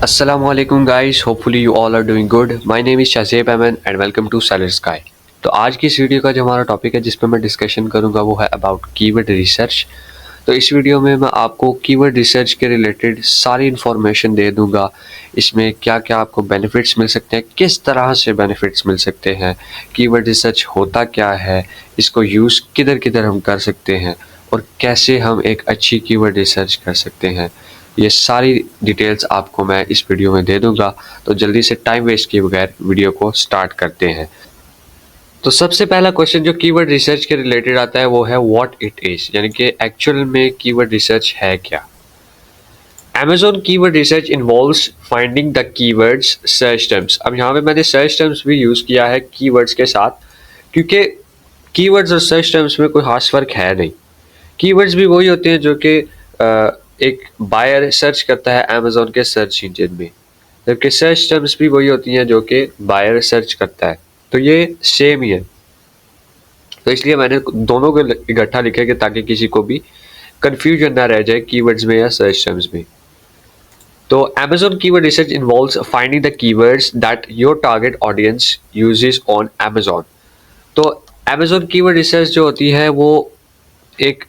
Assalamu alaikum guys, hopefully you all are doing good. My name is Shazeb Aman and welcome to Seller Sky. तो आज की इस video का जो हमारा टॉपिक है जिस पे मैं डिस्कशन करूंगा वो है अबाउट कीवर्ड रिसर्च। तो इस वीडियो में मैं आपको कीवर्ड रिसर्च के रिलेटेड सारी इन्फॉर्मेशन दे दूंगा। इसमें क्या क्या आपको बेनिफिट्स मिल सकते हैं, किस तरह से बेनिफिट्स मिल सकते हैं, कीवर्ड रिसर्च होता क्या है, इसको यूज़ किधर किधर हम कर सकते हैं और कैसे हम एक अच्छी कीवर्ड रिसर्च कर सकते हैं। ये सारी डिटेल्स आपको मैं इस वीडियो में दे दूंगा। तो जल्दी से टाइम वेस्ट किए बगैर वीडियो को स्टार्ट करते हैं। तो सबसे पहला क्वेश्चन जो कीवर्ड रिसर्च के रिलेटेड आता है वो है व्हाट इट इज, यानी कि एक्चुअल में कीवर्ड रिसर्च है क्या। Amazon keyword research involves finding the keywords search terms. अब यहाँ पे मैंने सर्च टर्म्स भी यूज़ किया है कीवर्ड्स के साथ, क्योंकि कीवर्ड्स और सर्च टर्म्स में कोई खास फर्क है नहीं। कीवर्ड्स भी वही होते हैं जो कि एक बायर सर्च करता है अमेजोन के सर्च इंजन में, जबकि सर्च टर्म्स भी वही होती हैं जो कि बायर सर्च करता है। तो ये सेम ही है। तो इसलिए मैंने दोनों को इकट्ठा लिखा कि ताकि किसी को भी कंफ्यूजन ना रह जाए कीवर्ड्स में या सर्च टर्म्स में। तो Amazon keyword research involves finding the keywords that your target audience uses on Amazon। तो Amazon keyword research जो होती है वो एक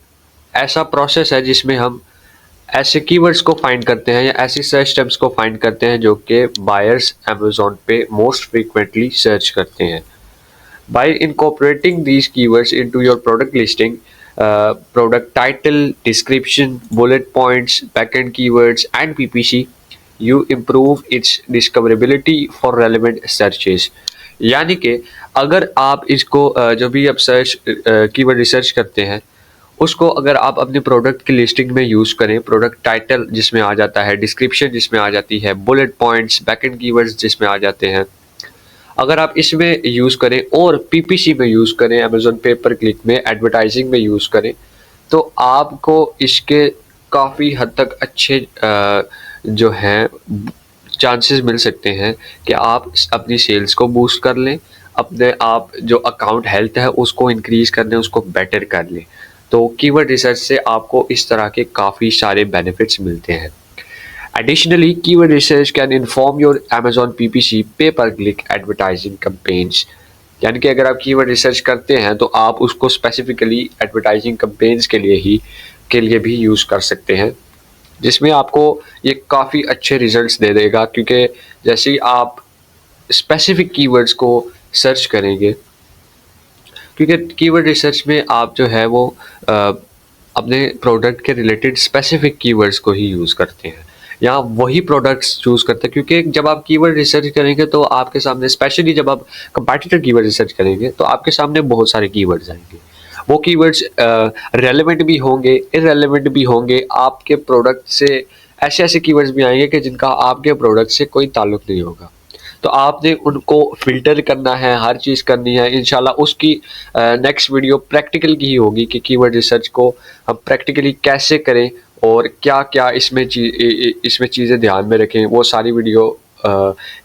ऐसा प्रोसेस है जिसमें हम ऐसे कीवर्ड्स को फाइंड करते हैं या ऐसी सर्च टर्म्स को फाइंड करते हैं जो कि बायर्स अमेजोन पे मोस्ट फ्रीक्वेंटली सर्च करते हैं। Bye incorporating these keywords into your product listing, product title, description, bullet points, backend keywords and PPC, you improve it's discoverability for relevant searches. यानी कि अगर आप इसको जो भी आप सर्च कीवर्ड रिसर्च करते हैं उसको अगर आप अपने प्रोडक्ट की लिस्टिंग में यूज़ करें, प्रोडक्ट टाइटल जिसमें आ जाता है, डिस्क्रिप्शन जिसमें आ जाती है, बुलेट पॉइंट्स, बैकएंड कीवर्ड्स जिसमें आ जाते हैं, अगर आप इसमें यूज़ करें और पीपीसी में यूज़ करें, अमेजोन पे पर क्लिक में, एडवर्टाइजिंग में यूज़ करें, तो आपको इसके काफ़ी हद तक अच्छे जो हैं चांसेस मिल सकते हैं कि आप अपनी सेल्स को बूस्ट कर लें, अपने आप जो अकाउंट हेल्थ है उसको इंक्रीज़ कर लें, उसको बेटर कर लें। तो कीवर्ड रिसर्च से आपको इस तरह के काफ़ी सारे बेनिफिट्स मिलते हैं। Additionally keyword research can inform your Amazon PPC पे पर क्लिक एडवर्टाइजिंग कैंपेन्स। यानी कि अगर आप कीवर्ड रिसर्च करते हैं तो आप उसको स्पेसिफिकली एडवर्टाइजिंग कैंपेन्स के लिए भी यूज़ कर सकते हैं, जिसमें आपको ये काफ़ी अच्छे रिजल्ट्स दे देगा। क्योंकि जैसे ही आप स्पेसिफिक कीवर्ड्स को सर्च करेंगे, क्योंकि कीवर्ड रिसर्च में आप जो है वो अपने प्रोडक्ट के रिलेटेड स्पेसिफिक कीवर्ड्स को ही यूज़ करते हैं या वही प्रोडक्ट्स चूज़ करते हैं। क्योंकि जब आप कीवर्ड रिसर्च करेंगे तो आपके सामने, स्पेशली जब आप कंपैटिटर कीवर्ड रिसर्च करेंगे, तो आपके सामने बहुत सारे कीवर्ड्स आएंगे। वो कीवर्ड्स रेलेवेंट भी होंगे, इररेलेवेंट भी होंगे, आपके प्रोडक्ट से ऐसे ऐसे कीवर्ड्स भी आएंगे कि जिनका आपके प्रोडक्ट से कोई ताल्लुक नहीं होगा। तो आपने उनको फ़िल्टर करना है, हर चीज़ करनी है। इंशाल्लाह उसकी नेक्स्ट वीडियो प्रैक्टिकल की ही होगी कि कीवर्ड रिसर्च को हम प्रैक्टिकली कैसे करें और क्या-क्या इसमें इसमें चीज़ें ध्यान में रखें। वो सारी वीडियो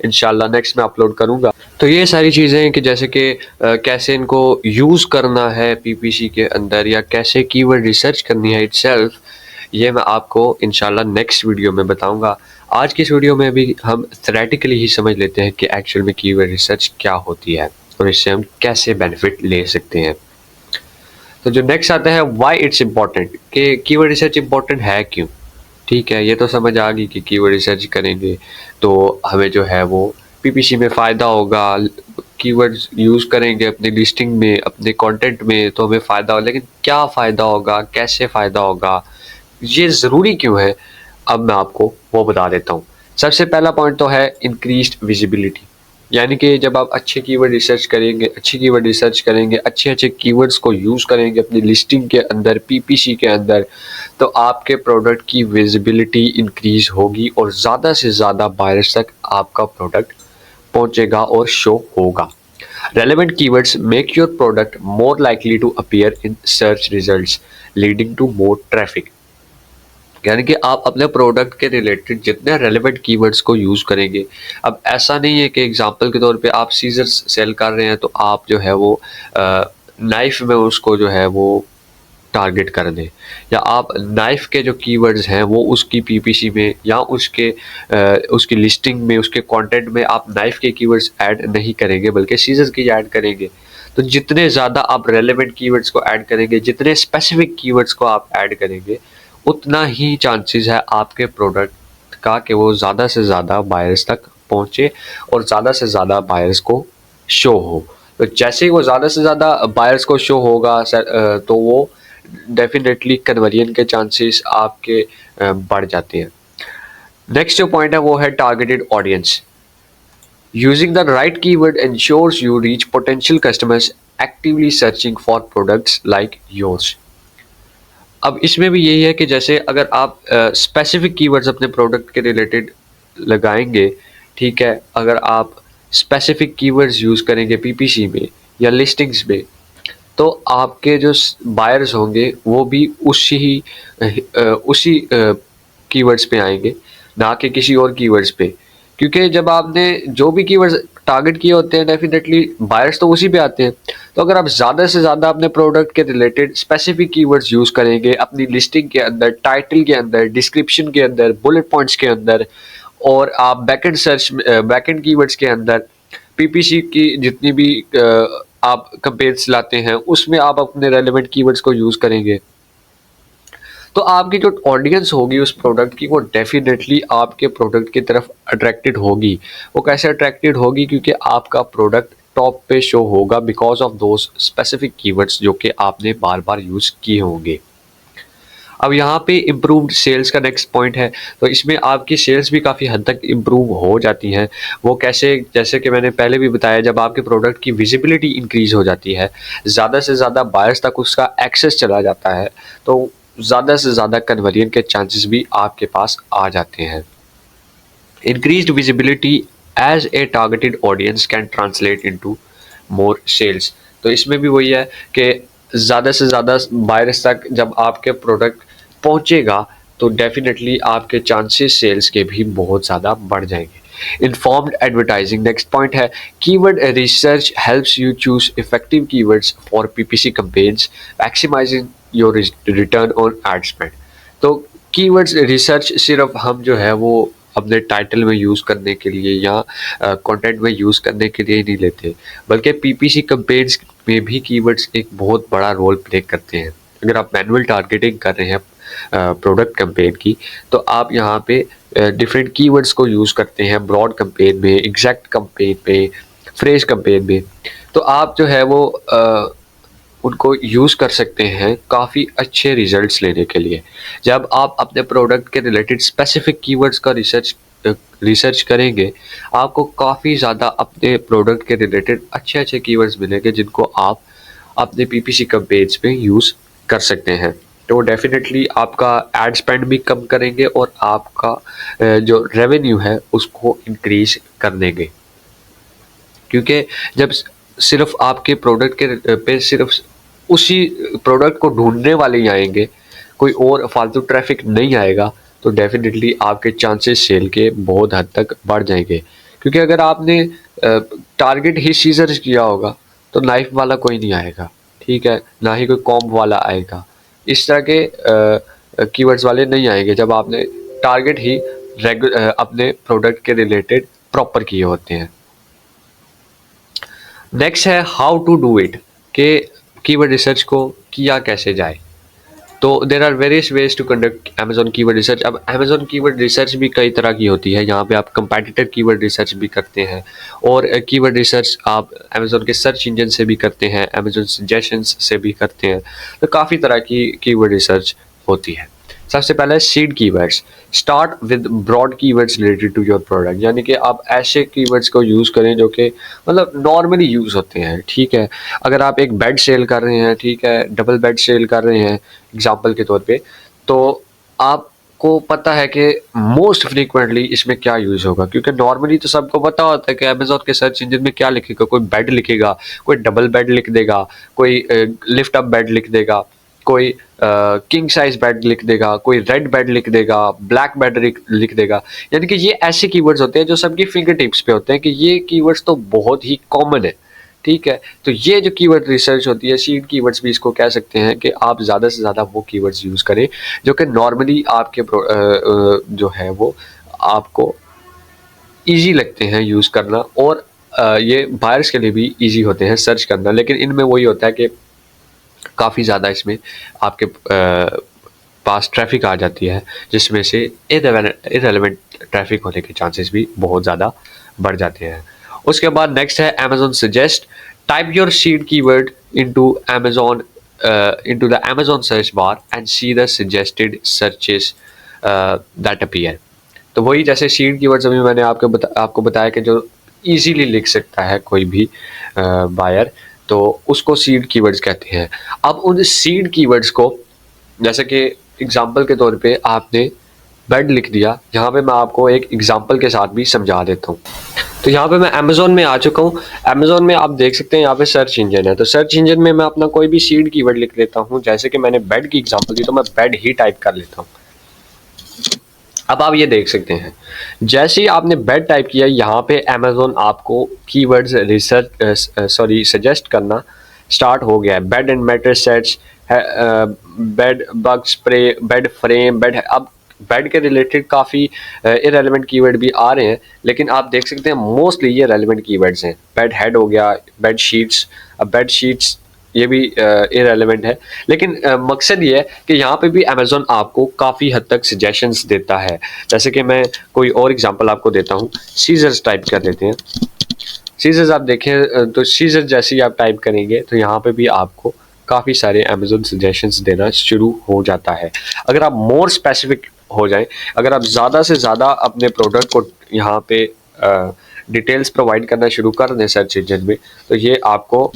इंशाल्लाह नेक्स्ट मैं अपलोड करूँगा। तो ये सारी चीज़ें हैं कि जैसे कि कैसे इनको यूज़ करना है पीपीसी के अंदर या कैसे कीवर्ड रिसर्च करनी है इटसेल्फ, ये मैं आपको इंशाल्लाह नेक्स्ट वीडियो में बताऊँगा। आज की इस वीडियो में भी हम थ्योरेटिकली ही समझ लेते हैं कि एक्चुअल में कीवर्ड रिसर्च क्या होती है और इससे हम कैसे बेनिफिट ले सकते हैं। तो जो नेक्स्ट आता है व्हाई इट्स इम्पॉर्टेंट, कि कीवर्ड रिसर्च इम्पॉर्टेंट है क्यों। ठीक है, ये तो समझ आ गई कि कीवर्ड रिसर्च करेंगे तो हमें जो है वो पीपीसी में फ़ायदा होगा, कीवर्ड्स यूज़ करेंगे अपनी लिस्टिंग में, अपने कंटेंट में, तो हमें फ़ायदा होगा। लेकिन क्या फ़ायदा होगा, कैसे फ़ायदा होगा, ये ज़रूरी क्यों है, अब मैं आपको वो बता देता हूँ। सबसे पहला पॉइंट तो है इंक्रीज्ड विजिबिलिटी। यानी कि जब आप अच्छे कीवर्ड रिसर्च करेंगे, अच्छी कीवर्ड रिसर्च करेंगे, अच्छे-अच्छे कीवर्ड्स को यूज़ करेंगे अपनी लिस्टिंग के अंदर, पीपीसी के अंदर, तो आपके प्रोडक्ट की विजिबिलिटी इंक्रीज़ होगी और ज़्यादा से ज़्यादा बायर्स तक आपका प्रोडक्ट पहुँचेगा और शो होगा। Relevant keywords make your product more likely to appear in search results, leading to more traffic। यानी कि आप अपने प्रोडक्ट के रिलेटेड जितने रेलेवेंट कीवर्ड्स को यूज़ करेंगे। अब ऐसा नहीं है कि एग्जांपल के तौर पे आप सीजर्स सेल कर रहे हैं तो आप जो है वो नाइफ में उसको जो है वो टारगेट कर दें, या आप नाइफ के जो कीवर्ड्स हैं वो उसकी पीपीसी में या उसकी लिस्टिंग में, उसके कंटेंट में आप नाइफ के कीवर्ड्स ऐड नहीं करेंगे बल्कि सीजर्स की ऐड करेंगे। तो जितने ज़्यादा आप रेलेवेंट कीवर्ड्स को ऐड करेंगे, जितने स्पेसिफिक कीवर्ड्स को आप ऐड करेंगे, उतना ही चांसेस है आपके प्रोडक्ट का कि वो ज़्यादा से ज़्यादा बायर्स तक पहुँचे और ज़्यादा से ज़्यादा बायर्स को शो हो। तो जैसे ही वो ज़्यादा से ज़्यादा बायर्स को शो होगा तो वो डेफिनेटली कन्वर्जन के चांसेस आपके बढ़ जाते हैं। नेक्स्ट जो पॉइंट है वो है targeted audience. Using the right keyword ensures you reach potential customers actively searching for products like yours। अब इसमें भी यही है कि जैसे अगर आप स्पेसिफिक कीवर्ड्स अपने प्रोडक्ट के रिलेटेड लगाएंगे, ठीक है, अगर आप स्पेसिफिक कीवर्ड्स यूज़ करेंगे पीपीसी में या लिस्टिंग्स में, तो आपके जो बायर्स होंगे वो भी उसी कीवर्ड्स पे आएंगे, ना कि किसी और कीवर्ड्स पे। क्योंकि जब आपने जो भी कीवर्ड्स टारगेट किए होते हैं डेफिनेटली बायर्स तो उसी पे आते हैं। तो अगर आप ज़्यादा से ज़्यादा अपने प्रोडक्ट के रिलेटेड स्पेसिफिक कीवर्ड्स यूज़ करेंगे अपनी लिस्टिंग के अंदर, टाइटल के अंदर, डिस्क्रिप्शन के अंदर, बुलेट पॉइंट्स के अंदर, और आप बैकएंड कीवर्ड्स के अंदर पीपीसी की जितनी भी आप कंपेयर्स लाते हैं उसमें आप अपने रेलेवेंट कीवर्ड्स को यूज़ करेंगे, तो आपकी जो ऑडियंस होगी उस प्रोडक्ट की वो डेफिनेटली आपके प्रोडक्ट की तरफ अट्रैक्टेड होगी। वो कैसे अट्रैक्टेड होगी? क्योंकि आपका प्रोडक्ट टॉप पे शो होगा because of those specific keywords जो कि आपने बार बार यूज़ किए होंगे। अब यहाँ पे इम्प्रूव्ड सेल्स का नेक्स्ट पॉइंट है, तो इसमें आपकी सेल्स भी काफ़ी हद तक इम्प्रूव हो जाती हैं। वो कैसे? जैसे कि मैंने पहले भी बताया, जब आपके प्रोडक्ट की विजिबिलिटी इंक्रीज़ हो जाती है, ज़्यादा से ज़्यादा बायर्स तक उसका एक्सेस चला जाता है, तो ज़्यादा से ज़्यादा कन्वर्जन के चांसेस भी आपके पास आ जाते हैं। Increased visibility as a targeted audience can translate into more sales. तो इसमें भी वही है कि ज़्यादा से ज़्यादा बायर्स तक जब आपके प्रोडक्ट पहुंचेगा तो डेफिनेटली आपके चांसेस सेल्स के भी बहुत ज़्यादा बढ़ जाएंगे। इन्फॉर्म्ड एडवर्टाइजिंग नेक्स्ट पॉइंट है। Keyword research helps you choose effective keywords for PPC campaigns, maximising your return on ad spend. तो कीवर्ड्स रिसर्च सिर्फ हम जो है वो अपने टाइटल में यूज़ करने के लिए या कंटेंट में यूज़ करने के लिए ही नहीं लेते, बल्कि पीपीसी कैंपेन्स में भी कीवर्ड्स एक बहुत बड़ा रोल प्ले करते हैं। अगर आप मैनुअल टारगेटिंग कर रहे हैं प्रोडक्ट कैंपेन की, तो आप यहाँ पे डिफरेंट कीवर्ड्स को यूज़ करते हैं ब्रॉड कैंपेन में, एग्जैक्ट कैंपेन में, फ्रेश कैंपेन में। तो आप जो है वो उनको यूज़ कर सकते हैं काफ़ी अच्छे रिजल्ट्स लेने के लिए। जब आप अपने प्रोडक्ट के रिलेटेड स्पेसिफिक कीवर्ड्स का रिसर्च करेंगे, आपको काफ़ी ज़्यादा अपने प्रोडक्ट के रिलेटेड अच्छे अच्छे कीवर्ड्स मिलेंगे जिनको आप अपने पीपीसी कैंपेन्स पे यूज़ कर सकते हैं। तो डेफिनेटली आपका एड स्पेंड भी कम करेंगे और आपका जो रेवेन्यू है उसको इंक्रीज कर देंगे। क्योंकि जब सिर्फ आपके प्रोडक्ट के पे सिर्फ उसी प्रोडक्ट को ढूंढने वाले ही आएंगे, कोई और फालतू ट्रैफिक नहीं आएगा, तो डेफिनेटली आपके चांसेस सेल के बहुत हद तक बढ़ जाएंगे। क्योंकि अगर आपने टारगेट ही सीजर्स किया होगा तो नाइफ वाला कोई नहीं आएगा, ठीक है, ना ही कोई कॉम्ब वाला आएगा, इस तरह के कीवर्ड्स वाले नहीं आएंगे जब आपने टारगेट ही अपने प्रोडक्ट के रिलेटेड प्रॉपर किए होते हैं। नेक्स्ट है हाउ टू डू इट, के कीवर्ड रिसर्च को किया कैसे जाए। तो there are various ways to conduct Amazon keyword research. अब अमेजोन कीवर्ड रिसर्च भी कई तरह की होती है। यहाँ पे आप कंपेटिटर कीवर्ड रिसर्च भी करते हैं और कीवर्ड रिसर्च आप अमेजोन के सर्च इंजन से भी करते हैं, अमेजोन सजेशंस से भी करते हैं। तो काफ़ी तरह की कीवर्ड रिसर्च होती है। सबसे पहले seed keywords. Start with broad keywords related to your product, यानी कि आप ऐसे कीवर्ड्स को यूज़ करें जो कि मतलब नॉर्मली यूज़ होते हैं, ठीक है। अगर आप एक बेड सेल कर रहे हैं, ठीक है, डबल बेड सेल कर रहे हैं एग्जाम्पल के तौर पे, तो आपको पता है कि मोस्ट फ्रीक्वेंटली इसमें क्या यूज़ होगा, क्योंकि नॉर्मली तो सबको पता होता है कि अमेजोन के सर्च इंजन में क्या लिखेगा। कोई बेड लिखेगा, कोई डबल बेड लिख देगा, कोई लिफ्ट अप बेड लिख देगा, कोई किंग साइज बेड लिख देगा, कोई रेड बेड लिख देगा, ब्लैक बेड लिख देगा। यानी कि ये ऐसे कीवर्ड्स होते हैं जो सबकी फिंगर टिप्स पे होते हैं कि ये कीवर्ड्स तो बहुत ही कॉमन है, ठीक है। तो ये जो कीवर्ड रिसर्च होती है, सीड कीवर्ड्स भी इसको कह सकते हैं कि आप ज़्यादा से ज़्यादा वो कीवर्ड्स यूज़ करें जो कि नॉर्मली आपके जो है वो आपको ईजी लगते हैं यूज़ करना, और ये बायर्स के लिए भी ईजी होते हैं सर्च करना। लेकिन इनमें वही होता है कि काफ़ी ज़्यादा इसमें आपके पास ट्रैफिक आ जाती है, जिसमें से इरेलेवेंट ट्रैफिक होने के चांसेस भी बहुत ज़्यादा बढ़ जाते हैं। उसके बाद नेक्स्ट है Amazon suggest. Type your seed keyword into Amazon into the Amazon search bar and see the suggested searches that appear। तो वही जैसे सीड कीवर्ड्स अभी मैंने आपको बताया कि जो इजीली लिख सकता है कोई भी बायर, तो उसको सीड कीवर्ड्स कहते हैं। अब उन सीड कीवर्ड्स को, जैसे कि एग्जांपल के तौर पे आपने बेड लिख दिया, यहाँ पे मैं आपको एक एग्जांपल के साथ भी समझा देता हूँ। तो यहाँ पे मैं अमेजोन में आ चुका हूँ। अमेजोन में आप देख सकते हैं यहाँ पे सर्च इंजन है, तो सर्च इंजन में मैं अपना कोई भी सीड कीवर्ड लिख लेता हूँ। जैसे कि मैंने बेड की एग्जांपल दी, तो मैं बेड ही टाइप कर लेता हूँ। अब आप ये देख सकते हैं, जैसे ही आपने बेड टाइप किया, यहाँ पे अमेजोन आपको कीवर्ड्स सजेस्ट करना स्टार्ट हो गया है। Bed and mattress sets, bed bug spray, bed frame, bed. अब बेड के रिलेटेड काफ़ी इरेलेवेंट कीवर्ड भी आ रहे हैं, लेकिन आप देख सकते हैं मोस्टली ये रेलेवेंट कीवर्ड्स हैं। बेड हेड हो गया, बेड शीट्स। अब बेड शीट्स ये भी इरेलेवेंट है, लेकिन मकसद ये है कि यहाँ पे भी अमेजोन आपको काफ़ी हद तक सजेशंस देता है। जैसे कि मैं कोई और एग्जांपल आपको देता हूँ, सीजर्स टाइप कर लेते हैं। सीजर्स आप देखें तो सीजर जैसे ही आप टाइप करेंगे तो यहाँ पे भी आपको काफ़ी सारे अमेजोन सजेशंस देना शुरू हो जाता है। अगर आप मोर स्पेसिफिक हो जाएं, अगर आप ज़्यादा से ज़्यादा अपने प्रोडक्ट को यहाँ पे डिटेल्स प्रोवाइड करना शुरू कर दें सर्च इंजन में, तो ये आपको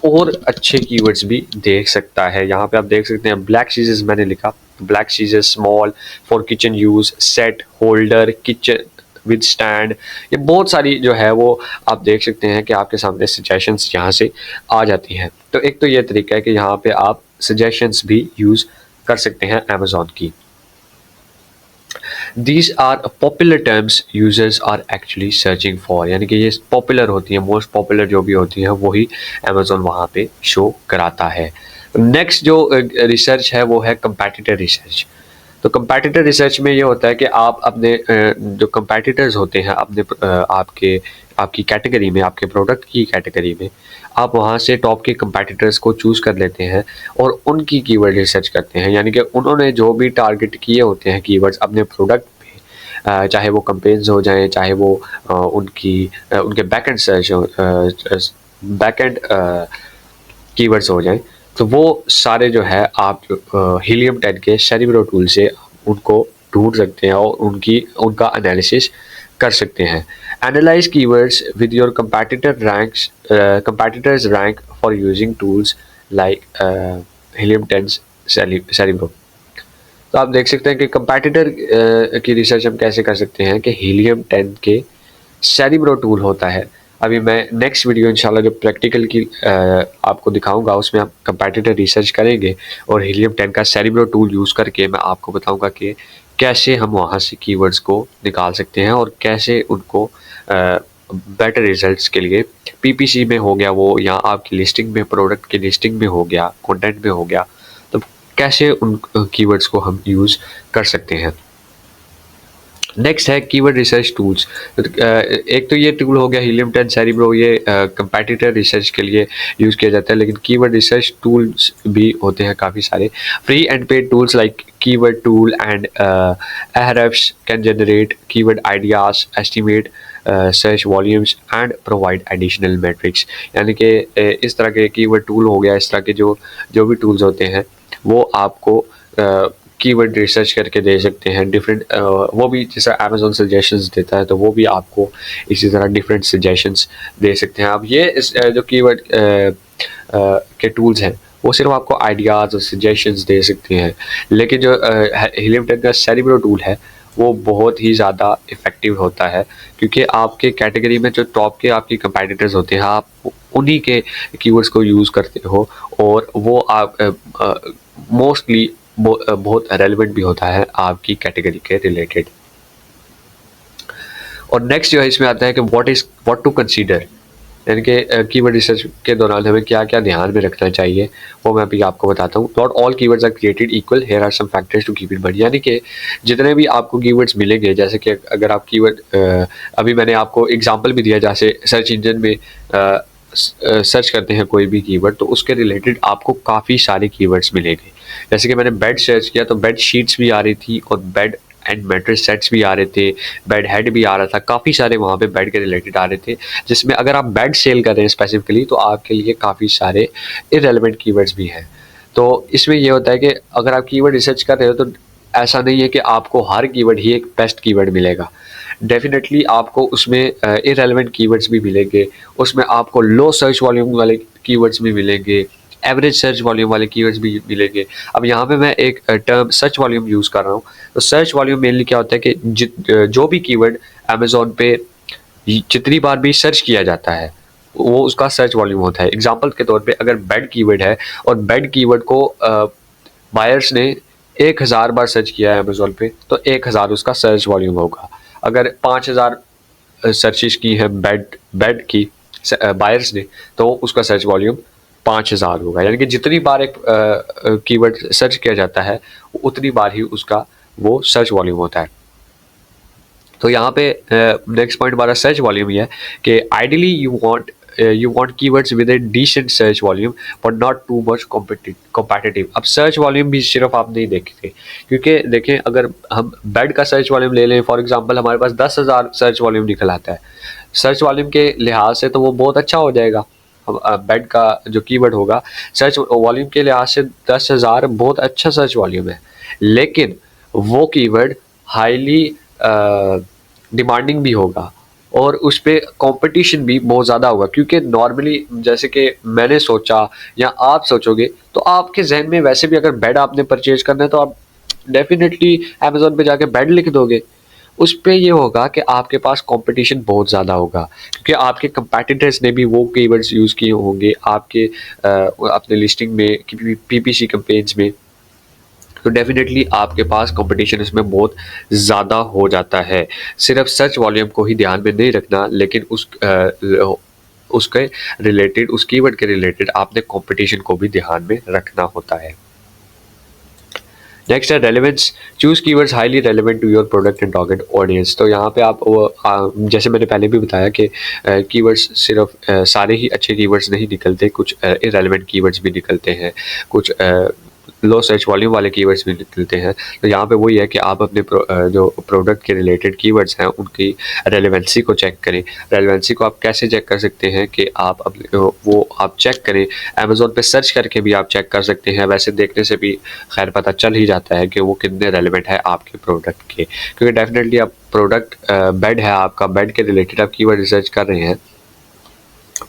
और अच्छे कीवर्ड्स भी देख सकता है। यहाँ पे आप देख सकते हैं ब्लैक सीजर्स मैंने लिखा, black scissors small for kitchen use, set, holder, kitchen with stand. ये बहुत सारी जो है वो आप देख सकते हैं कि आपके सामने सजेशंस यहाँ से आ जाती हैं। तो एक तो ये तरीका है कि यहाँ पे आप सजेशंस भी यूज़ कर सकते हैं अमेजोन की। These are popular terms users are actually searching for, यानी कि ये पॉपुलर होती हैं, मोस्ट पॉपुलर जो भी होती हैं वही अमेजोन वहाँ पे शो कराता है। नेक्स्ट जो रिसर्च है वो है कंपैटिटर रिसर्च। तो कंपैटिटर रिसर्च में ये होता है कि आप अपने जो कंपैटिटर्स होते हैं अपने आपकी कैटेगरी में, आपके प्रोडक्ट की कैटेगरी में, आप वहाँ से टॉप के कंपैटिटर्स को चूज़ कर लेते हैं और उनकी कीवर्ड रिसर्च करते हैं। यानी कि उन्होंने जो भी टारगेट किए होते हैं कीवर्ड्स अपने प्रोडक्ट पे, चाहे वो कंपेन्स हो जाएं, चाहे वो उनके बैकएंड सर्च बैकएंड कीवर्ड्स हो जाएं, तो वो सारे जो है आप हीलियम 10 के सेरिब्रो टूल से उनको ढूंढ सकते हैं और उनका एनालिसिस कर सकते हैं। Analyse keywords with your competitors rank for using tools like helium 10 cerebro. तो आप देख सकते हैं कि कंपैटिटर की रिसर्च हम कैसे कर सकते हैं कि हीलियम 10 के सेरिब्रो टूल होता है। अभी मैं नेक्स्ट वीडियो इंशाल्लाह जो प्रैक्टिकल की आपको दिखाऊंगा उसमें आप कंपैटिटर रिसर्च करेंगे और हीलियम 10 का सेरिब्रो टूल यूज़ करके मैं आपको बताऊंगा कि कैसे हम वहाँ से कीवर्ड्स को निकाल सकते हैं और कैसे उनको बेटर रिजल्ट्स के लिए पीपीसी में हो गया वो, या आपकी लिस्टिंग में, प्रोडक्ट की लिस्टिंग में हो गया, कंटेंट में हो गया, तो कैसे उन कीवर्ड्स को हम यूज़ कर सकते हैं। नेक्स्ट है कीवर्ड रिसर्च टूल्स। एक तो ये टूल हो गया हीलियम 10 सेरिब्रो, ये कंपैटिटर रिसर्च के लिए यूज़ किया जाता है, लेकिन कीवर्ड रिसर्च टूल्स भी होते हैं काफ़ी सारे। Free and paid tools like keyword tool and Ahrefs can generate keyword ideas, estimate search volumes and provide additional matrix. यानी कि इस तरह के कीवर्ड टूल हो गया, इस तरह के जो भी टूल्स होते हैं वो आपको कीवर्ड रिसर्च करके दे सकते हैं। डिफरेंट वो भी जैसा अमेजोन सजेशंस देता है तो वो भी आपको इसी तरह डिफरेंट सजेशंस दे सकते हैं। अब ये जो कीवर्ड के टूल्स हैं वो सिर्फ आपको आइडियाज़ और सजेशंस दे सकते हैं, लेकिन जो हीलियम 10 का सेरिब्रो टूल है वो बहुत ही ज़्यादा इफ़ेक्टिव होता है, क्योंकि आपके कैटेगरी में जो टॉप के आपके कंपैटिटर्स होते हैं आप उन्हीं के कीवर्ड्स को यूज़ करते हो और वो आप मोस्टली बहुत रेलेवेंट भी होता है आपकी कैटेगरी के रिलेटेड। और नेक्स्ट जो है इसमें आता है कि व्हाट टू कंसीडर। यानी कि कीवर्ड रिसर्च के दौरान हमें क्या क्या ध्यान में रखना चाहिए वो मैं अभी आपको बताता हूँ। Not all keywords are created equal, here are some factors to keep in mind. यानी कि जितने भी आपको कीवर्ड्स मिलेंगे, जैसे कि अगर आप कीवर्ड अभी मैंने आपको एग्जांपल भी दिया, जैसे सर्च इंजन में सर्च करते हैं कोई भी कीवर्ड तो उसके रिलेटेड आपको काफ़ी सारे कीवर्ड्स मिलेंगे। जैसे कि मैंने बेड सर्च किया तो बेड शीट्स भी आ रही थी और बेड एंड मैट्रेस सेट्स भी आ रहे थे, बेड हेड भी आ रहा था, काफ़ी सारे वहाँ पे बेड के रिलेटेड आ रहे थे, जिसमें अगर आप बेड सेल कर रहे हैं स्पेसिफिकली तो आपके लिए काफ़ी सारे इरेलेवेंट कीवर्ड्स भी हैं। तो इसमें ये होता है कि अगर आप कीवर्ड रिसर्च कर रहे हो तो ऐसा नहीं है कि आपको हर कीवर्ड ही एक बेस्ट कीवर्ड मिलेगा। डेफिनेटली आपको उसमें इरेलेवेंट कीवर्ड्स भी मिलेंगे, उसमें आपको लो सर्च वॉल्यूम वाले कीवर्ड्स भी मिलेंगे, एवरेज सर्च वॉल्यूम वाले कीवर्ड्स भी मिलेंगे। अब यहाँ पे मैं एक टर्म सर्च वॉल्यूम यूज़ कर रहा हूँ। तो सर्च वॉल्यूम मेनली क्या होता है कि जो भी कीवर्ड अमेज़ॉन पे जितनी बार भी सर्च किया जाता है वो उसका सर्च वॉल्यूम होता है। एग्जांपल के तौर पे अगर बेड कीवर्ड है और बेड कीवर्ड को बायर्स ने 1000 बार सर्च किया है अमेज़ॉन पे तो 1000 उसका सर्च वॉल्यूम होगा। अगर 5000 सर्चेस की है बेड बेड की बायर्स ने तो उसका सर्च वॉल्यूम 5000 होगा। यानी कि जितनी बार एक कीवर्ड सर्च किया जाता है उतनी बार ही उसका वो सर्च वॉल्यूम होता है। तो यहाँ पे नेक्स्ट पॉइंट हमारा सर्च वॉल्यूम ही है कि ideally you want keywords with a decent search volume but not too much competitive. अब सर्च वॉल्यूम भी सिर्फ आप नहीं देखते, क्योंकि देखें अगर हम बेड का सर्च वॉल्यूम ले लें फॉर एग्जांपल, हमारे पास 10,000 सर्च वॉल्यूम निकल आता है। सर्च वॉल्यूम के लिहाज से तो वो बहुत अच्छा हो जाएगा। बेड का जो कीवर्ड होगा सर्च वॉल्यूम के लिहाज से 10,000 बहुत अच्छा सर्च वॉल्यूम है, लेकिन वो कीवर्ड हाईली डिमांडिंग भी होगा और उस पर कंपटीशन भी बहुत ज़्यादा होगा। क्योंकि नॉर्मली जैसे कि मैंने सोचा या आप सोचोगे तो आपके जहन में वैसे भी अगर बेड आपने परचेज करना है तो आप डेफिनेटली अमेज़ॉन पे जाके बेड लिख दोगे। उस पे ये होगा कि आपके पास कंपटीशन बहुत ज़्यादा होगा, क्योंकि आपके कंपेटिटर्स ने भी वो कीवर्ड्स यूज़ किए होंगे आपके अपने लिस्टिंग में पीपीसी कैंपेन्स में। तो डेफिनेटली आपके पास कंपटीशन इसमें बहुत ज़्यादा हो जाता है। सिर्फ सर्च वॉल्यूम को ही ध्यान में नहीं रखना, लेकिन उसके रिलेटेड उस कीवर्ड के रिलेटेड आपने कंपटीशन को भी ध्यान में रखना होता है। नेक्स्ट है relevance, choose keywords highly relevant to your product and target audience. तो यहाँ पे आप जैसे मैंने पहले भी बताया कि कीवर्ड्स सिर्फ सारे ही अच्छे कीवर्ड्स नहीं निकलते, कुछ इरेलेवेंट कीवर्ड्स भी निकलते हैं, कुछ लो सर्च वॉल्यूम वाले कीवर्ड्स भी निकलते हैं। तो यहाँ पे वही है कि आप अपने जो प्रोडक्ट के रिलेटेड कीवर्ड्स हैं उनकी रेलेवेंसी को चेक करें। रेलेवेंसी को आप कैसे चेक कर सकते हैं कि आप अपने वो आप चेक करें, अमेज़ॉन पे सर्च करके भी आप चेक कर सकते हैं। वैसे देखने से भी खैर पता चल ही जाता है कि वो कितने रेलेवेंट है आपके प्रोडक्ट के, क्योंकि डेफिनेटली आप प्रोडक्ट बेड है आपका, बेड के रिलेटेड आप कीवर्ड रिसर्च कर रहे हैं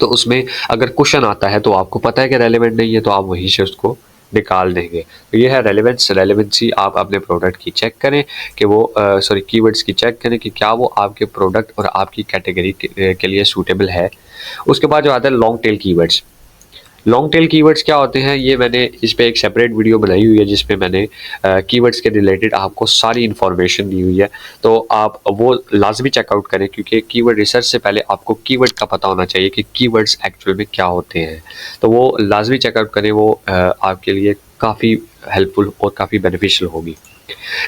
तो उसमें अगर क्वेश्चन आता है तो आपको पता है कि रेलेवेंट नहीं है तो आप वहीं से उसको निकाल देंगे। तो ये है रेलेवेंसी आप अपने प्रोडक्ट की चेक करें कि वो कीवर्ड्स की चेक करें कि क्या वो आपके प्रोडक्ट और आपकी कैटेगरी के लिए सूटेबल है। उसके बाद जो आता है long tail keywords. Long tail keywords क्या होते हैं ये मैंने इस पे एक सेपरेट वीडियो बनाई हुई है जिसमें मैंने कीवर्ड्स के रिलेटेड आपको सारी इन्फॉर्मेशन दी हुई है, तो आप वो लाजमी चेकआउट करें, क्योंकि कीवर्ड रिसर्च से पहले आपको कीवर्ड का पता होना चाहिए कि कीवर्ड्स एक्चुअल में क्या होते हैं। तो वो लाजमी चेकआउट करें, वो आपके लिए काफ़ी हेल्पफुल और काफ़ी बेनिफिशियल होगी।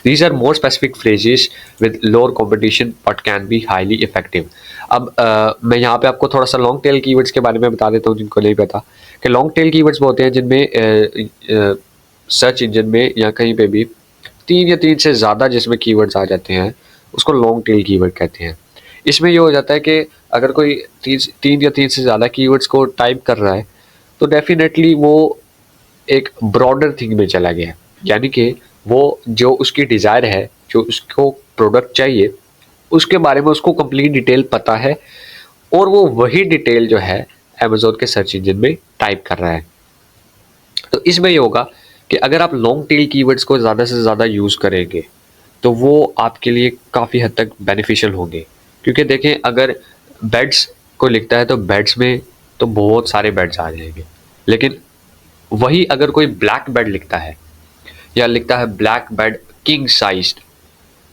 These are more specific phrases with lower competition but can be highly effective. अब मैं यहाँ पे आपको थोड़ा सा लॉन्ग टेल कीवर्ड्स के बारे में बता देता हूँ जिनको नहीं पता कि लॉन्ग टेल कीवर्ड्स वो होते हैं जिनमें सर्च इंजन में या कहीं पे भी 3 से ज़्यादा जिसमें कीवर्ड्स आ जाते हैं उसको लॉन्ग टेल कीवर्ड कहते हैं। इसमें ये हो जाता है कि अगर कोई 3 से ज़्यादा कीवर्ड्स को टाइप कर रहा है तो डेफिनेटली वो एक ब्रॉडर थिंग में चला गया, यानी कि वो जो उसकी डिज़ायर है, जो उसको प्रोडक्ट चाहिए उसके बारे में उसको कंप्लीट डिटेल पता है और वो वही डिटेल जो है अमेज़ॉन के सर्च इंजन में टाइप कर रहा है। तो इसमें ये होगा कि अगर आप लॉन्ग टेल कीवर्ड्स को ज़्यादा से ज़्यादा यूज़ करेंगे तो वो आपके लिए काफ़ी हद तक बेनिफिशियल होंगे। क्योंकि देखें अगर बेड्स को लिखता है तो बेड्स में तो बहुत सारे बेड्स आ जाएंगे, लेकिन वही अगर कोई ब्लैक बेड लिखता है या लिखता है ब्लैक बेड किंग साइज,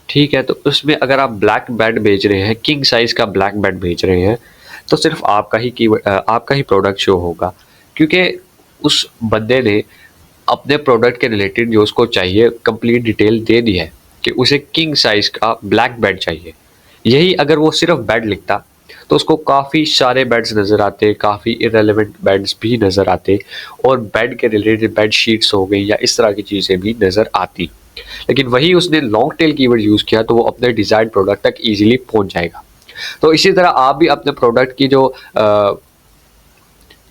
ठीक है, तो उसमें अगर आप ब्लैक बेड बेच रहे हैं, किंग साइज का ब्लैक बेड बेच रहे हैं तो सिर्फ आपका ही प्रोडक्ट शो होगा, क्योंकि उस बंदे ने अपने प्रोडक्ट के रिलेटेड जो उसको चाहिए कंप्लीट डिटेल दे दी है कि उसे किंग साइज का ब्लैक बेड चाहिए। यही अगर वो सिर्फ बेड लिखता तो उसको काफ़ी सारे बेड्स नज़र आते, काफ़ी इरेलीवेंट बेड्स भी नज़र आते, और बेड के रिलेटेड बेड शीट्स हो गई या इस तरह की चीज़ें भी नज़र आती। लेकिन वही उसने लॉन्ग टेल कीवर्ड यूज़ किया तो वो अपने डिज़ायर्ड प्रोडक्ट तक ईजिली पहुंच जाएगा। तो इसी तरह आप भी अपने प्रोडक्ट की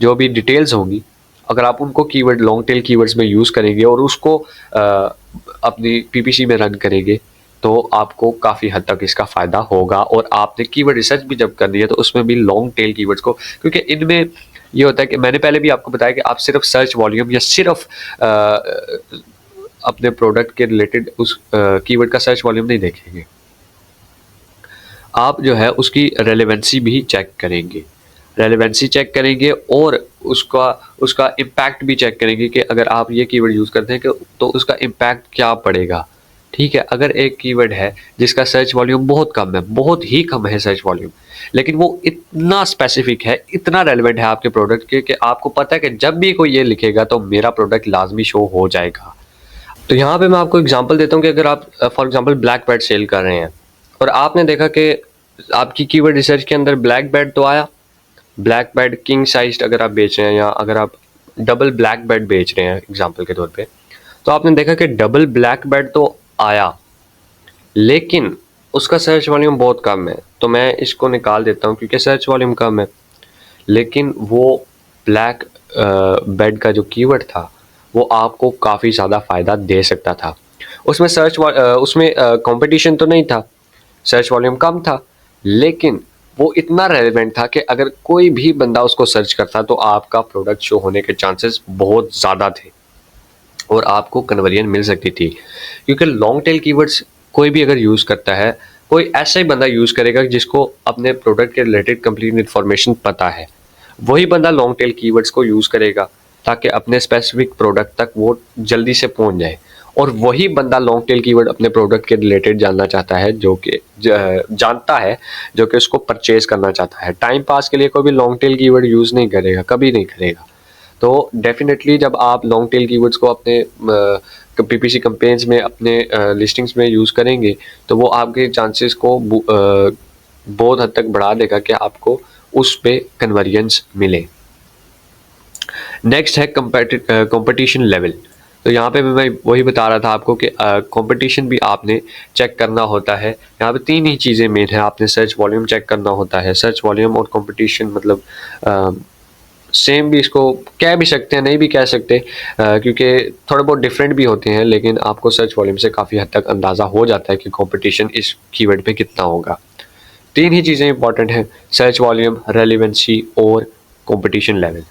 जो भी डिटेल्स होंगी, अगर आप उनको कीवर्ड लॉन्ग टेल कीवर्ड्स में यूज़ करेंगे और उसको अपनी पीपीसी में रन करेंगे तो आपको काफ़ी हद तक इसका फ़ायदा होगा। और आपने कीवर्ड रिसर्च भी जब करनी है तो उसमें भी लॉन्ग टेल कीवर्ड्स को, क्योंकि इनमें ये होता है कि मैंने पहले भी आपको बताया कि आप सिर्फ सर्च वॉल्यूम या सिर्फ अपने प्रोडक्ट के रिलेटेड उस कीवर्ड का सर्च वॉल्यूम नहीं देखेंगे, आप जो है उसकी रेलेवेंसी भी चेक करेंगे। रेलेवेंसी चेक करेंगे और उसका उसका इम्पैक्ट भी चेक करेंगे कि अगर आप ये कीवर्ड यूज़ करते हैं कि तो उसका इम्पैक्ट क्या पड़ेगा। ठीक है, अगर एक कीवर्ड है जिसका सर्च वॉल्यूम बहुत कम है, बहुत ही कम है सर्च वॉल्यूम, लेकिन वो इतना स्पेसिफिक है, इतना रेलेवेंट है आपके प्रोडक्ट के कि आपको पता है कि जब भी कोई ये लिखेगा तो मेरा प्रोडक्ट लाजमी शो हो जाएगा। तो यहाँ पे मैं आपको एग्जांपल देता हूँ कि अगर आप for example black bed sell कर रहे हैं और आपने देखा कि आपकी कीवर्ड रिसर्च के अंदर ब्लैक बेड तो आया, ब्लैक बेड किंग साइज अगर आप बेच रहे हैं या अगर आप डबल ब्लैक बेड बेच रहे हैं एग्जांपल के तौर पे, तो आपने देखा कि डबल ब्लैक बेड तो आया लेकिन उसका सर्च वॉल्यूम बहुत कम है, तो मैं इसको निकाल देता हूँ क्योंकि सर्च वॉल्यूम कम है। लेकिन वो ब्लैक बेड का जो कीवर्ड था वो आपको काफ़ी ज़्यादा फ़ायदा दे सकता था। उसमें उसमें कंपटीशन तो नहीं था, सर्च वॉल्यूम कम था, लेकिन वो इतना रेलेवेंट था कि अगर कोई भी बंदा उसको सर्च करता तो आपका प्रोडक्ट शो होने के चांसेस बहुत ज़्यादा थे और आपको कन्वर्जन मिल सकती थी। क्योंकि लॉन्ग टेल कीवर्ड्स कोई भी अगर यूज़ करता है, कोई ऐसा ही बंदा यूज़ करेगा जिसको अपने प्रोडक्ट के रिलेटेड कंप्लीट इन्फॉर्मेशन पता है, वही बंदा लॉन्ग टेल कीवर्ड्स को यूज़ करेगा ताकि अपने स्पेसिफिक प्रोडक्ट तक वो जल्दी से पहुंच जाए। और वही बंदा लॉन्ग टेल कीवर्ड अपने प्रोडक्ट के रिलेटेड जानना चाहता है, जो कि जानता है, जो कि उसको परचेज करना चाहता है। टाइम पास के लिए कोई भी लॉन्ग टेल कीवर्ड यूज़ नहीं करेगा, कभी नहीं करेगा। तो डेफिनेटली जब आप लॉन्ग टेल कीवर्ड्स को अपने पीपीसी कैंपेन्स में, अपने लिस्टिंग्स में यूज़ करेंगे तो वो आपके चांसेस को बहुत हद तक बढ़ा देगा कि आपको उस पे कन्वर्जन्स मिले। नेक्स्ट है कंपटीशन लेवल। तो यहाँ पे मैं वही बता रहा था आपको कि कंपटीशन भी आपने चेक करना होता है। यहाँ पे तीन ही चीज़ें मेन है, आपने सर्च वॉल्यूम चेक करना होता है। सर्च वॉल्यूम और कंपटीशन मतलब सेम भी इसको कह भी सकते हैं, नहीं भी कह सकते, क्योंकि थोड़े बहुत डिफरेंट भी होते हैं, लेकिन आपको सर्च वॉल्यूम से काफ़ी हद तक अंदाज़ा हो जाता है कि कंपटीशन इस कीवर्ड पे कितना होगा। तीन ही चीज़ें इंपॉर्टेंट हैं, सर्च वॉल्यूम, रेलिवेंसी और कंपटीशन लेवल।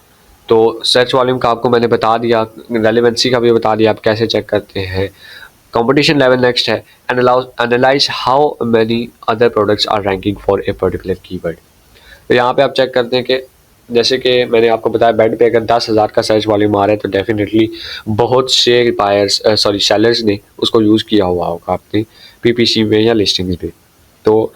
तो सर्च वॉल्यूम का आपको मैंने बता दिया, रेलिवेंसी का भी बता दिया आप कैसे चेक करते हैं। कंपटीशन लेवल नेक्स्ट है, analyse how many other products are ranking for a particular keyword. तो यहाँ पे आप चेक करते हैं कि जैसे कि मैंने आपको बताया बेड पे अगर 10,000 का सर्च वॉल्यूम आ रहा है तो डेफिनेटली बहुत से सेलर्स ने उसको यूज़ किया हुआ होगा अपनी पीपीसी में या लिस्टिंग्स पे। तो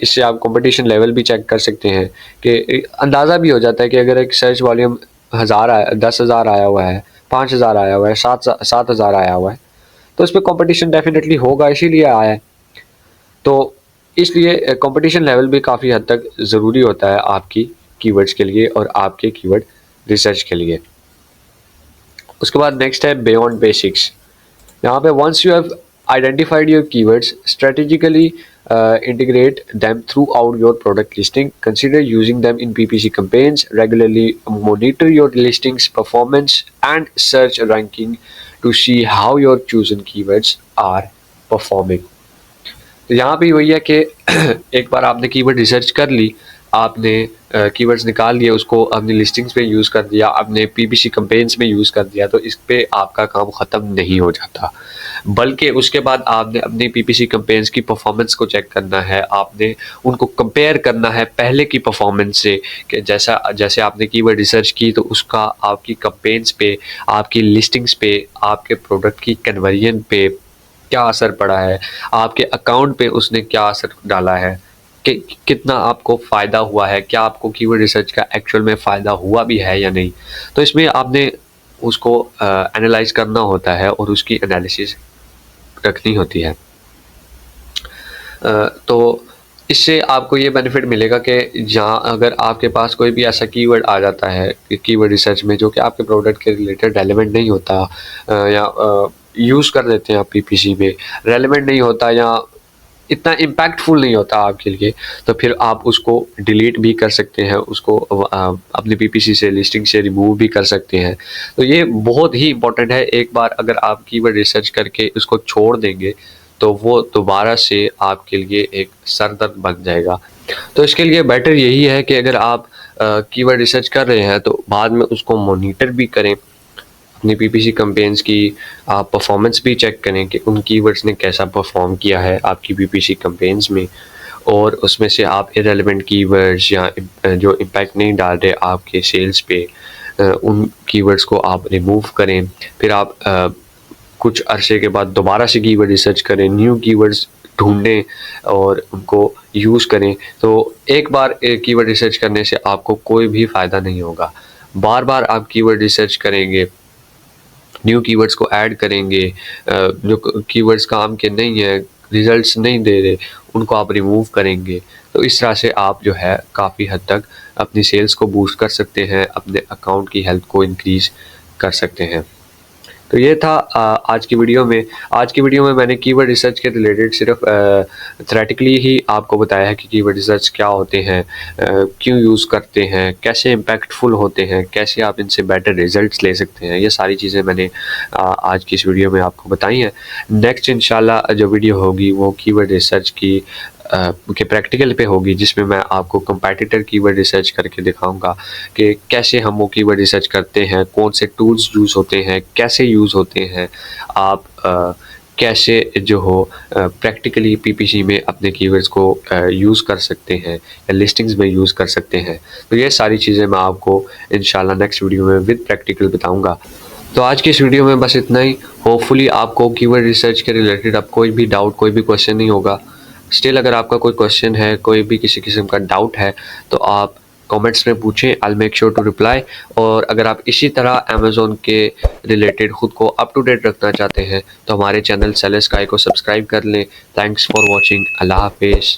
इससे आप कंपटीशन लेवल भी चेक कर सकते हैं कि अंदाज़ा भी हो जाता है कि अगर एक सर्च वॉल्यूम 10,000 आया हुआ है, 5,000 आया हुआ है, 7,000 आया हुआ है, तो इस पर कॉम्पिटिशन डेफिनेटली होगा, इसीलिए आया है। तो इसलिए कंपटीशन लेवल भी काफ़ी हद तक ज़रूरी होता है आपकी कीवर्ड्स के लिए और आपके कीवर्ड रिसर्च के लिए। उसके बाद नेक्स्ट है बियॉन्ड बेसिक्स। यहाँ पे once you have identified your keywords, strategically integrate them throughout your product listing. Consider using them in PPC campaigns. Regularly monitor your listings performance and search ranking to see how your chosen keywords are performing. तो यहाँ पे वही है कि एक बार आपने keyword research कर ली, आपने कीवर्ड्स निकाल लिए, उसको अपनी लिस्टिंग्स पे यूज़ कर दिया, आपने पीपीसी कैंपेन्स में यूज़ कर दिया, तो इस पे आपका काम ख़त्म नहीं हो जाता, बल्कि उसके बाद आपने अपनी पीपीसी कैंपेन्स की परफॉर्मेंस को चेक करना है। आपने उनको कंपेयर करना है पहले की परफॉर्मेंस से कि जैसे आपने कीवर्ड रिसर्च की तो उसका आपकी कैंपेन्स पे, आपकी लिस्टिंग्स पे, आपके प्रोडक्ट की कन्वर्जन पे क्या असर पड़ा है, आपके अकाउंट पे उसने क्या असर डाला है। कि कितना आपको फ़ायदा हुआ है, क्या आपको कीवर्ड रिसर्च का एक्चुअल में फ़ायदा हुआ भी है या नहीं। तो इसमें आपने उसको एनालाइज़ करना होता है और उसकी एनालिसिस रखनी होती है। तो इससे आपको ये बेनिफिट मिलेगा कि जहाँ अगर आपके पास कोई भी ऐसा कीवर्ड आ जाता है कि कीवर्ड रिसर्च में जो कि आपके प्रोडक्ट के रिलेटेड रेलेवेंट नहीं होता, या यूज़ कर देते हैं आप पीपीसी में, रेलेवेंट नहीं होता या इतना इम्पैक्टफुल नहीं होता आपके लिए, तो फिर आप उसको डिलीट भी कर सकते हैं, उसको अपने पीपीसी से, लिस्टिंग से रिमूव भी कर सकते हैं। तो ये बहुत ही इंपॉर्टेंट है। एक बार अगर आप कीवर्ड रिसर्च करके उसको छोड़ देंगे तो वो दोबारा से आपके लिए एक सरदर्द बन जाएगा। तो इसके लिए बेटर यही है कि अगर आप कीवर्ड रिसर्च कर रहे हैं तो बाद में उसको मॉनिटर भी करें, अपनी पीपीसी कैंपेन्स की आप परफॉर्मेंस भी चेक करें कि उन कीवर्ड्स ने कैसा परफॉर्म किया है आपकी पीपीसी कैंपेन्स में, और उसमें से आप इररिलेवेंट कीवर्ड्स या जो इम्पैक्ट नहीं डाल रहे आपके सेल्स पे, उन कीवर्ड्स को आप रिमूव करें। फिर आप कुछ अरसे के बाद दोबारा से कीवर्ड रिसर्च करें, न्यू कीवर्ड्स ढूंढें और उनको यूज़ करें। तो एक बार कीवर्ड रिसर्च करने से आपको कोई भी फ़ायदा नहीं होगा। बार बार आप कीवर्ड रिसर्च करेंगे, न्यू कीवर्ड्स को ऐड करेंगे, जो कीवर्ड्स काम के नहीं है, रिजल्ट्स नहीं दे रहे, उनको आप रिमूव करेंगे। तो इस तरह से आप जो है काफ़ी हद तक अपनी सेल्स को बूस्ट कर सकते हैं, अपने अकाउंट की हेल्थ को इंक्रीज़ कर सकते हैं। तो ये था आज की वीडियो में। आज की वीडियो में मैंने कीवर्ड रिसर्च के रिलेटेड सिर्फ थ्योरेटिकली ही आपको बताया है कि कीवर्ड रिसर्च क्या होते हैं, क्यों यूज़ करते हैं, कैसे इम्पैक्टफुल होते हैं, कैसे आप इनसे बेटर रिजल्ट्स ले सकते हैं। ये सारी चीज़ें मैंने आज की इस वीडियो में आपको बताई हैं। नेक्स्ट इंशाल्लाह जो वीडियो होगी वो कीवर्ड रिसर्च की के प्रैक्टिकल पे होगी, जिसमें मैं आपको कंपैटिटर कीवर्ड रिसर्च करके दिखाऊंगा कि कैसे हम वो कीवर्ड रिसर्च करते हैं, कौन से टूल्स यूज़ होते हैं, कैसे यूज़ होते हैं, आप कैसे जो हो प्रैक्टिकली पीपीसी में अपने कीवर्ड्स को यूज़ कर सकते हैं या लिस्टिंग्स में यूज़ कर सकते हैं। तो ये सारी चीज़ें मैं आपको इंशाल्लाह नेक्स्ट वीडियो में विद प्रैक्टिकल बताऊँगा। तो आज की इस वीडियो में बस इतना ही। होपफुली आपको कीवर्ड रिसर्च के रिलेटेड अब कोई भी डाउट, कोई भी क्वेश्चन नहीं होगा। स्टिल अगर आपका कोई क्वेश्चन है, कोई भी किसी किस्म का डाउट है, तो आप कमेंट्स में पूछें, I will make sure to reply. और अगर आप इसी तरह अमेज़न के रिलेटेड खुद को अप टू डेट रखना चाहते हैं तो हमारे चैनल सेलर्स स्काई को सब्सक्राइब कर लें। Thanks for watching. अल्लाह हाफिज़।